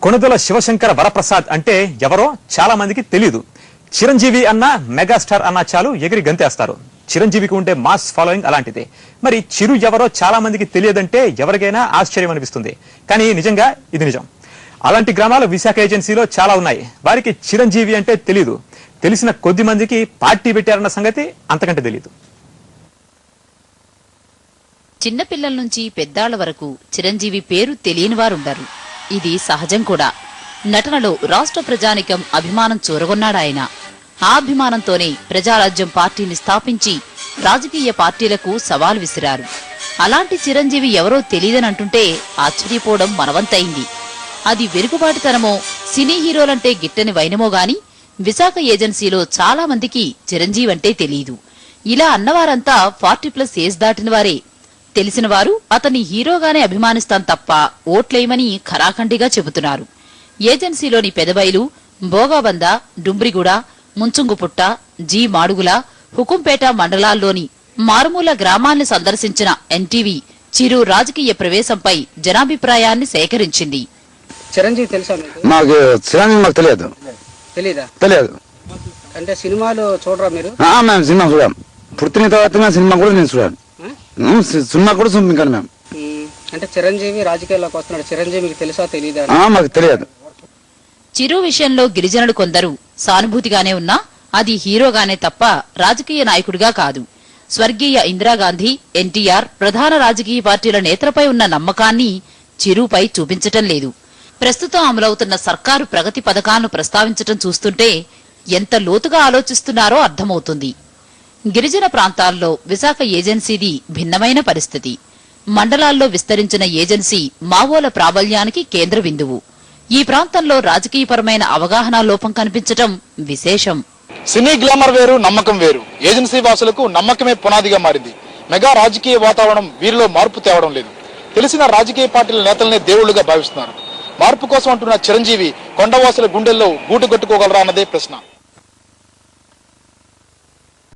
కొణిదెల శివశంకర వరప్రసాద్ అంటే ఎవరో చాలా మందికి తెలియదు. చిరంజీవి అన్న మెగాస్టార్ అన్న చాలు ఎగిరి గంతేస్తారు. చిరంజీవికి ఉండే మాస్ ఫాలోయింగ్ అలాంటిదే. మరి చిరు ఎవరో చాలా మందికి తెలియదంటే ఎవరికైనా ఆశ్చర్యం అనిపిస్తుంది. కానీ నిజంగా ఇది నిజం. అలాంటి గ్రామాలు విశాఖ ఏజెన్సీలో చాలా ఉన్నాయి. వారికి చిరంజీవి అంటే తెలియదు. తెలిసిన కొద్ది మందికి పార్టీ పెట్టారన్న సంగతి అంతకంటే తెలియదు. చిన్నపిల్లల నుంచి పెద్దాళ్ల వరకు చిరంజీవి పేరు తెలియని వారుండరు. ఇది సహజం కూడా. నటనలో రాష్ట్ర ప్రజానికం అభిమానం చూరగొన్నాడాయన. ఆ అభిమానంతోనే ప్రజారాజ్యం పార్టీని స్థాపించి రాజకీయ పార్టీలకు సవాల్ విసిరారు. అలాంటి చిరంజీవి ఎవరో తెలియదనంటుంటే ఆశ్చర్యపోవడం మనవంతైంది. అది వెనుకబాటుతనమో సినీ హీరోలంటే గిట్టని వైనమో గాని విశాఖ ఏజెన్సీలో చాలా మందికి చిరంజీవి అంటే తెలీదు. ఇలా అన్నవారంతా 40+ ఏజ్ దాటిన వారే. తెలిసిన వారు అతన్ని హీరోగానే అభిమానిస్తాం తప్ప ఓట్లేయమని ఖరాఖండిగా చెబుతున్నారు. ఏజెన్సీలోని పెదబైలు, భోగాబంద, డుంబ్రిగూడ, ముంచుంగుపుట్ట, జీ మాడుగుల, హుకుంపేట మండలాల్లోని మారుమూల గ్రామాల్ని సందర్శించిన ఎన్టీవీ చిరు రాజకీయ ప్రవేశంపై జనాభిప్రాయాన్ని సేకరించింది. చిరంజీవి తెలుసా మాకు? చిరంజీవి మాకు తెలియదు. తెలియదు అంటే సినిమాలు చూడరా మీరు? మేము సినిమా చూడాం. పుట్టిన తర్వాత సినిమా కూడా నేను చూడాను. సినిమా కూడా చూపించాను మేము. అంటే చిరంజీవి రాజకీయాల్లోకి వస్తున్నాడు. చిరంజీవి మీకు తెలుసా తెలియదా? మాకు తెలియదు. చిరు విషయంలో గిరిజనులు కొందరు సానుభూతిగానే ఉన్నా అది హీరోగానే తప్ప రాజకీయ నాయకుడిగా కాదు. స్వర్గీయ ఇందిరాగాంధీ, ఎన్టీఆర్ ప్రధాన రాజకీయ పార్టీల నేతలపై ఉన్న నమ్మకాన్ని చిరుపై చూపించటం లేదు. ప్రస్తుతం అమలవుతున్న సర్కారు ప్రగతి పథకాలను ప్రస్తావించటం చూస్తుంటే ఎంత లోతుగా ఆలోచిస్తున్నారో అర్థమవుతుంది. గిరిజన ప్రాంతాల్లో విశాఖ ఏజెన్సీది భిన్నమైన పరిస్థితి. మండలాల్లో విస్తరించిన ఏజెన్సీ మావోల ప్రాబల్యానికి కేంద్ర బిందువు. ఈ ప్రాంతంలో రాజకీయపరమైన అవగాహన లోపం కనిపించటం విశేషం. సినీ గ్లామర్ వేరు, నమ్మకం వేరు. ఏజెన్సీ వాసులకు నమ్మకమే పునాదిగా మారింది. మెగా రాజకీయ వాతావరణం వీరిలో మార్పు తేవడం లేదు. తెలిసిన రాజకీయ పార్టీల నేతలనే దేవుళ్లుగా భావిస్తున్నారు. మార్పు కోసం అంటున్న చిరంజీవి కొండవాసుల గుండెల్లో గూటు కట్టుకోగలరా అన్నదే ప్రశ్న.